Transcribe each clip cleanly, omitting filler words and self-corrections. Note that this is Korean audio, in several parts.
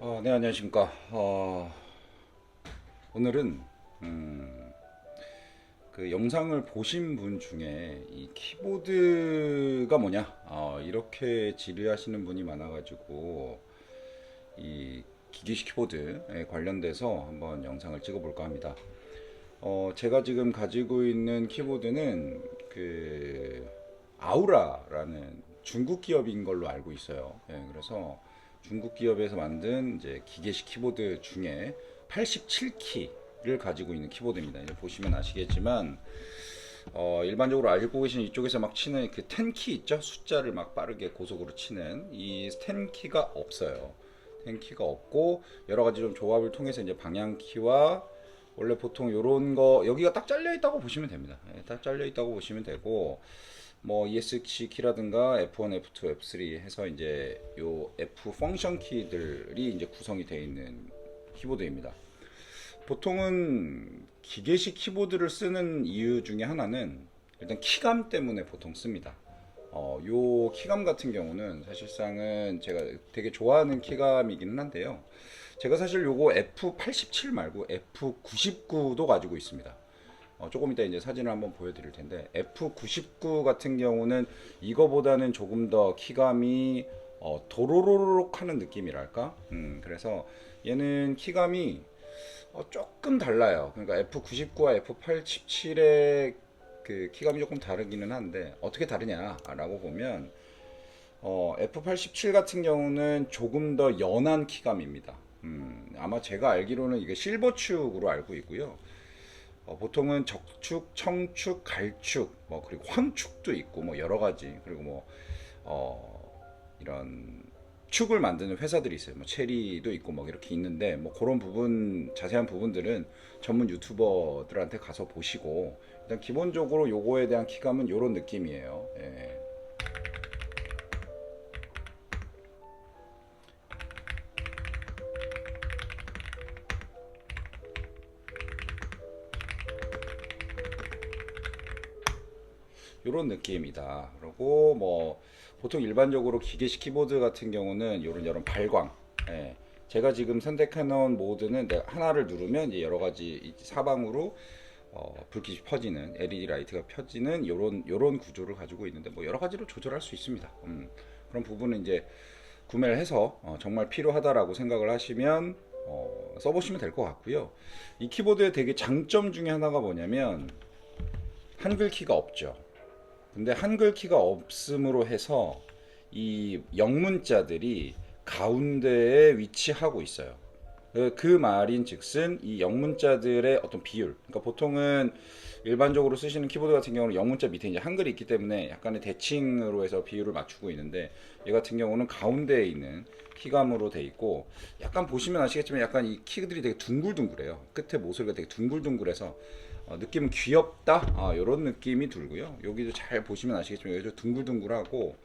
네, 안녕하십니까. 오늘은 그 영상을 보신 분 중에 이 키보드가 뭐냐, 이렇게 질의하시는 분이 많아가지고 이 기계식 키보드에 관련돼서 한번 영상을 찍어볼까 합니다. 제가 지금 가지고 있는 키보드는 그 아우라라는 중국 기업인 걸로 알고 있어요. 그래서 중국 기업에서 만든 이제 기계식 키보드 중에 87키를 가지고 있는 키보드입니다. 이제 보시면 아시겠지만 일반적으로 알고 계신 이쪽에서 막 치는 그 10키 있죠? 숫자를 막 빠르게 고속으로 치는 이 10키가 없어요. 10키가 없고 여러 가지 좀 조합을 통해서 이제 방향키와 원래 보통 요런 거 여기가 딱 잘려 있다고 보시면 됩니다. 딱 잘려 있다고 보시면 되고 뭐 ESC 키라든가 F1, F2, F3 해서 이제 요 F 펑션 키들이 이제 구성이 되어 있는 키보드입니다. 보통은 기계식 키보드를 쓰는 이유 중에 하나는 일단 키감 때문에 보통 씁니다. 요 키감 같은 경우는 사실상은 제가 되게 좋아하는 키감이기는 한데요. 제가 사실 요거 F87 말고 F99도 가지고 있습니다. 조금 이따 이제 사진을 한번 보여드릴 텐데 F99 같은 경우는 이거보다는 조금 더 키감이 도로로록 하는 느낌이랄까? 그래서 얘는 키감이 조금 달라요. 그러니까 F99와 F87의 그 키감이 조금 다르기는 한데 어떻게 다르냐라고 보면 F87 같은 경우는 조금 더 연한 키감입니다. 아마 제가 알기로는 이게 실버축으로 알고 있고요. 보통은 적축, 청축, 갈축, 뭐 그리고 황축도 있고 뭐 여러 가지 그리고 뭐 이런 축을 만드는 회사들이 있어요. 뭐 체리도 있고 뭐 이렇게 있는데 뭐 그런 부분 자세한 부분들은 전문 유튜버들한테 가서 보시고 일단 기본적으로 요거에 대한 키감은 요런 느낌이에요. 예. 요런 느낌이다. 그리고 뭐 보통 일반적으로 기계식 키보드 같은 경우는 요런 여러 발광. 예. 제가 지금 선택해놓은 모드는 내가 하나를 누르면 이제 여러 가지 사방으로 불빛이 펴지는 LED 라이트가 펴지는 요런 구조를 가지고 있는데 뭐 여러 가지로 조절할 수 있습니다. 그런 부분은 이제 구매를 해서 정말 필요하다라고 생각을 하시면 써보시면 될 것 같고요. 이 키보드의 되게 장점 중에 하나가 뭐냐면 한글 키가 없죠. 근데 한글 키가 없음으로 해서 이 영문자들이 가운데에 위치하고 있어요. 그 말인 즉슨 이 영문자들의 어떤 비율. 그러니까 보통은 일반적으로 쓰시는 키보드 같은 경우는 영문자 밑에 이제 한글이 있기 때문에 약간의 대칭으로 해서 비율을 맞추고 있는데 얘 같은 경우는 가운데에 있는 키감으로 돼 있고 약간 보시면 아시겠지만 약간 이 키들이 되게 둥글둥글해요. 끝에 모서리가 되게 둥글둥글해서 느낌은 귀엽다 이런 느낌이 들고요. 여기도 잘 보시면 아시겠지만 여기도 둥글둥글하고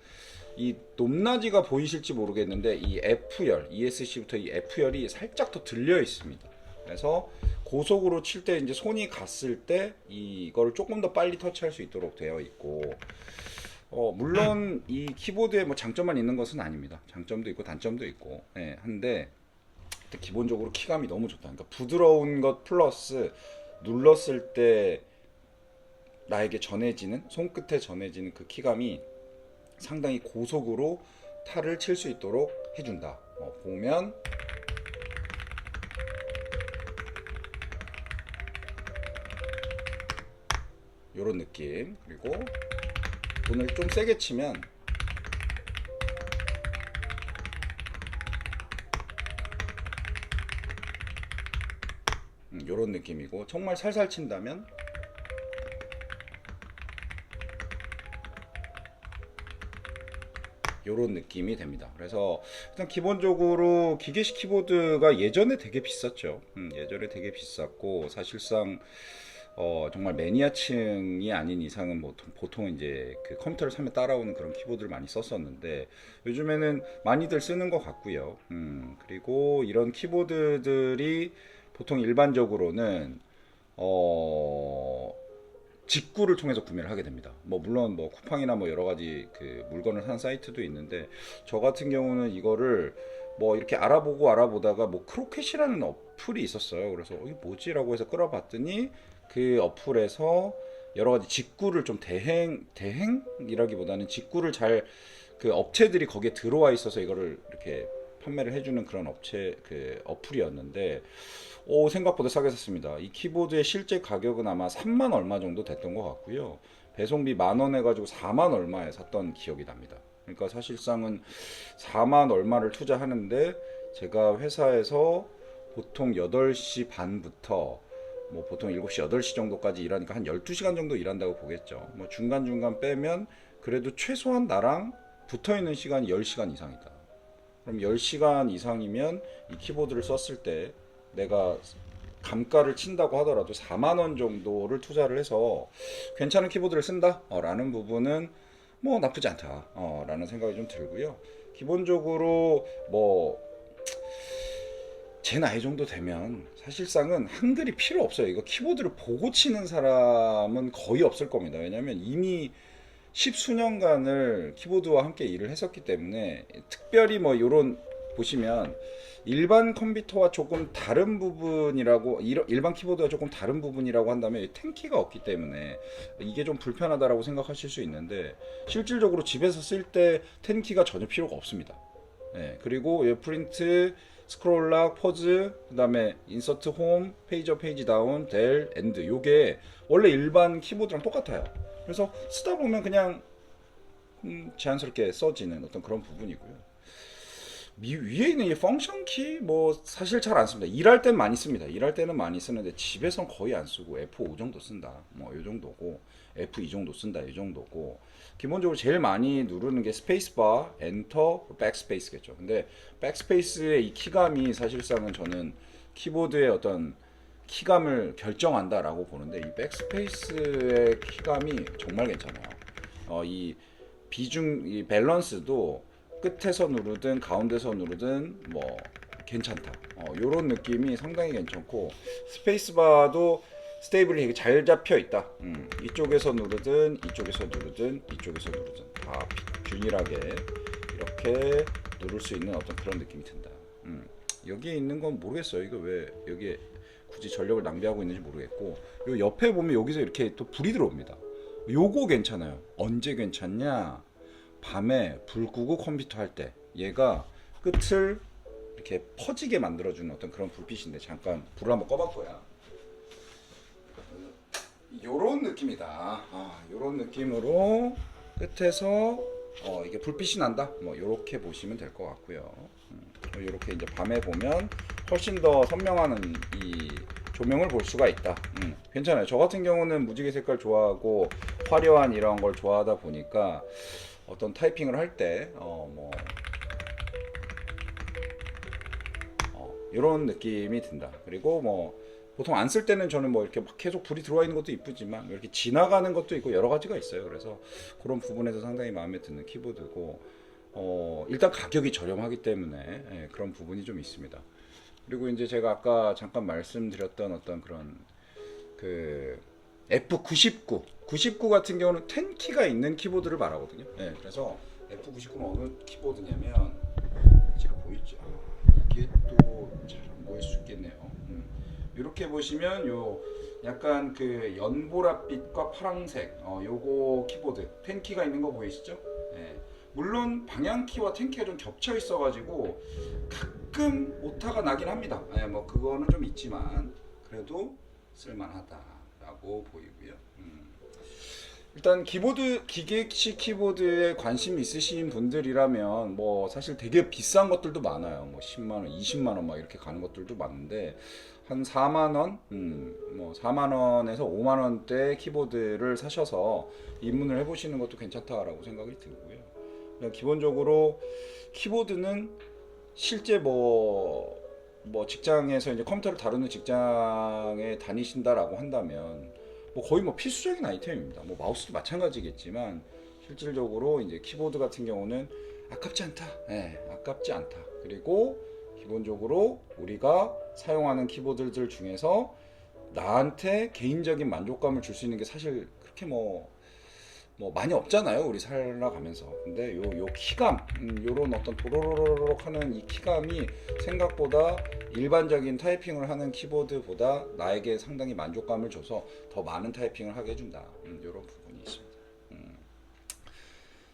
이 높낮이가 보이실지 모르겠는데 이 F열 ESC부터 이 F열이 살짝 더 들려 있습니다. 그래서 고속으로 칠 때 이제 손이 갔을 때 이거를 조금 더 빨리 터치할 수 있도록 되어 있고 물론 이 키보드에 뭐 장점만 있는 것은 아닙니다. 장점도 있고 단점도 있고 한데 기본적으로 키감이 너무 좋다. 그러니까 부드러운 것 플러스 눌렀을 때 나에게 전해지는 손끝에 전해지는 그 키감이 상당히 고속으로 탈을 칠 수 있도록 해준다. 보면 이런 느낌. 그리고 돈을 좀 세게 치면 이런 느낌이고 정말 살살 친다면 이런 느낌이 됩니다. 그래서 일단 기본적으로 기계식 키보드가 예전에 되게 비쌌죠. 예전에 되게 비쌌고 사실상 정말 매니아층이 아닌 이상은 보통 이제 그 컴퓨터를 사면 따라오는 그런 키보드를 많이 썼었는데 요즘에는 많이들 쓰는 것 같고요. 그리고 이런 키보드들이 보통 일반적으로는 어, 직구를 통해서 구매를 하게 됩니다. 뭐 물론 뭐 쿠팡이나 뭐 여러 가지 그 물건을 사는 사이트도 있는데 저 같은 경우는 이거를 뭐 이렇게 알아보다가 뭐 크로켓이라는 어플이 있었어요. 그래서 이게 뭐지라고 해서 끌어봤더니 그 어플에서 여러 가지 직구를 좀 대행이라기보다는 직구를 잘 그 업체들이 거기에 들어와 있어서 이거를 이렇게 판매를 해주는 그런 업체 그 어플이었는데 생각보다 싸게 샀습니다. 이 키보드의 실제 가격은 아마 3만 얼마 정도 됐던 것 같고요. 배송비 10,000원 해가지고 4만 얼마에 샀던 기억이 납니다. 그러니까 사실상은 4만 얼마를 투자하는데 제가 회사에서 보통 8시 반부터 뭐 보통 7시, 8시 정도까지 일하니까 한 12시간 정도 일한다고 보겠죠. 뭐 중간중간 빼면 그래도 최소한 나랑 붙어 있는 시간이 10시간 이상이다. 그럼 10시간 이상이면 이 키보드를 썼을 때 내가 감가를 친다고 하더라도 4만 원 정도를 투자를 해서 괜찮은 키보드를 쓴다 라는 부분은 뭐 나쁘지 않다 라는 생각이 좀 들고요. 기본적으로 뭐 제 나이 정도 되면 사실상은 한글이 필요 없어요. 이거 키보드를 보고 치는 사람은 거의 없을 겁니다. 왜냐면 이미 십수년간을 키보드와 함께 일을 했었기 때문에 특별히 뭐 요런 보시면 일반 컴퓨터와 조금 다른 부분이라고 일반 키보드와 조금 다른 부분이라고 한다면 탱키가 없기 때문에 이게 좀 불편하다라고 생각하실 수 있는데 실질적으로 집에서 쓸 때 탱키가 전혀 필요가 없습니다. 네, 그리고 프린트, 스크롤락, 퍼즈, 그다음에 인서트 홈, 페이지 업, 페이지 다운, 델, 엔드 요게 원래 일반 키보드랑 똑같아요. 그래서 쓰다 보면 그냥 자연스럽게 써지는 어떤 그런 부분이고요. 위에 있는 이 펑션 키 뭐 사실 잘 안 씁니다. 일할 땐 많이 씁니다. 일할 때는 많이 쓰는데 집에선 거의 안 쓰고 F5 정도 쓴다. 뭐 요 정도고 F2 정도 쓴다. 이 정도고 기본적으로 제일 많이 누르는 게 스페이스바, 엔터, 백스페이스겠죠. 근데 백스페이스의 이 키감이 사실상은 저는 키보드의 어떤 키감을 결정한다라고 보는데 이 백스페이스의 키감이 정말 괜찮아요. 이 비중, 이 밸런스도 끝에서 누르든 가운데서 누르든 뭐 괜찮다. 요런 느낌이 상당히 괜찮고 스페이스바도 스테이블이 되게 잘 잡혀 있다. 이쪽에서 누르든 이쪽에서 누르든 이쪽에서 누르든 다 균일하게 이렇게 누를 수 있는 어떤 그런 느낌이 든다. 여기에 있는 건 모르겠어요. 이거 왜 여기에 굳이 전력을 낭비하고 있는지 모르겠고 요 옆에 보면 여기서 이렇게 또 불이 들어옵니다. 요거 괜찮아요. 언제 괜찮냐? 밤에 불 끄고 컴퓨터 할 때 얘가 끝을 이렇게 퍼지게 만들어주는 어떤 그런 불빛인데 잠깐 불을 한번 꺼볼 거야. 요런 느낌이다. 요런 느낌으로 끝에서 이게 불빛이 난다. 뭐 요렇게 보시면 될 것 같고요. 요렇게 이제 밤에 보면 훨씬 더 선명한 이 조명을 볼 수가 있다. 괜찮아요. 저 같은 경우는 무지개 색깔 좋아하고 화려한 이런 걸 좋아하다 보니까 어떤 타이핑을 할 때 이런 느낌이 든다. 그리고 뭐 보통 안 쓸 때는 저는 뭐 이렇게 막 계속 불이 들어와 있는 것도 이쁘지만 이렇게 지나가는 것도 있고 여러 가지가 있어요. 그래서 그런 부분에서 상당히 마음에 드는 키보드고 일단 가격이 저렴하기 때문에 그런 부분이 좀 있습니다. 그리고 이제 제가 아까 잠깐 말씀드렸던 어떤 그런 그 F99 같은 경우는 10키가 있는 키보드를 말하거든요. 그래서 F99는 어느 키보드냐면 제가 보이죠? 이게 또 잘 안 보일 수 있겠네요. 이렇게 보시면 요 약간 그 연보랏빛과 파랑색 요거 키보드 10키가 있는 거 보이시죠? 물론 방향키와 10키가 좀 겹쳐 있어가지고 가끔 오타가 나긴 합니다. 뭐 그거는 좀 있지만 그래도 쓸만하다라고 보이고요. 일단 키보드 기계식 키보드에 관심 있으신 분들이라면 뭐 사실 되게 비싼 것들도 많아요. 뭐 10만 원, 20만 원 막 이렇게 가는 것들도 많은데 한 4만 원, 뭐 4만 원에서 5만 원대 키보드를 사셔서 입문을 해보시는 것도 괜찮다라고 생각이 들고요. 그냥 기본적으로 키보드는 실제 뭐 직장에서 이제 컴퓨터를 다루는 직장에 다니신다라고 한다면 뭐 거의 뭐 필수적인 아이템입니다. 뭐 마우스도 마찬가지겠지만 실질적으로 이제 키보드 같은 경우는 아깝지 않다. 아깝지 않다. 그리고 기본적으로 우리가 사용하는 키보드들 중에서 나한테 개인적인 만족감을 줄 수 있는 게 사실 그렇게 뭐 뭐 많이 없잖아요, 우리 살아가면서. 근데 요 키감, 요런 어떤 도로로로록 하는 이 키감이 생각보다 일반적인 타이핑을 하는 키보드보다 나에게 상당히 만족감을 줘서 더 많은 타이핑을 하게 해준다. 요런 부분이 있습니다.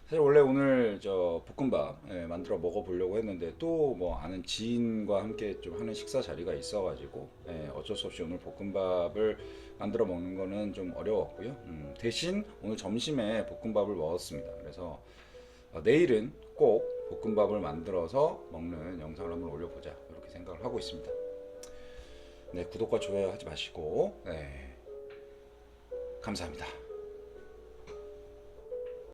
사실 원래 오늘 저 볶음밥 만들어 먹어보려고 했는데 또 뭐 아는 지인과 함께 좀 하는 식사 자리가 있어가지고 어쩔 수 없이 오늘 볶음밥을 만들어 먹는 거는 좀 어려웠고요. 대신 오늘 점심에 볶음밥을 먹었습니다. 그래서 내일은 꼭 볶음밥을 만들어서 먹는 영상을 한번 올려보자 이렇게 생각을 하고 있습니다. 네, 구독과 좋아요 하지 마시고 감사합니다.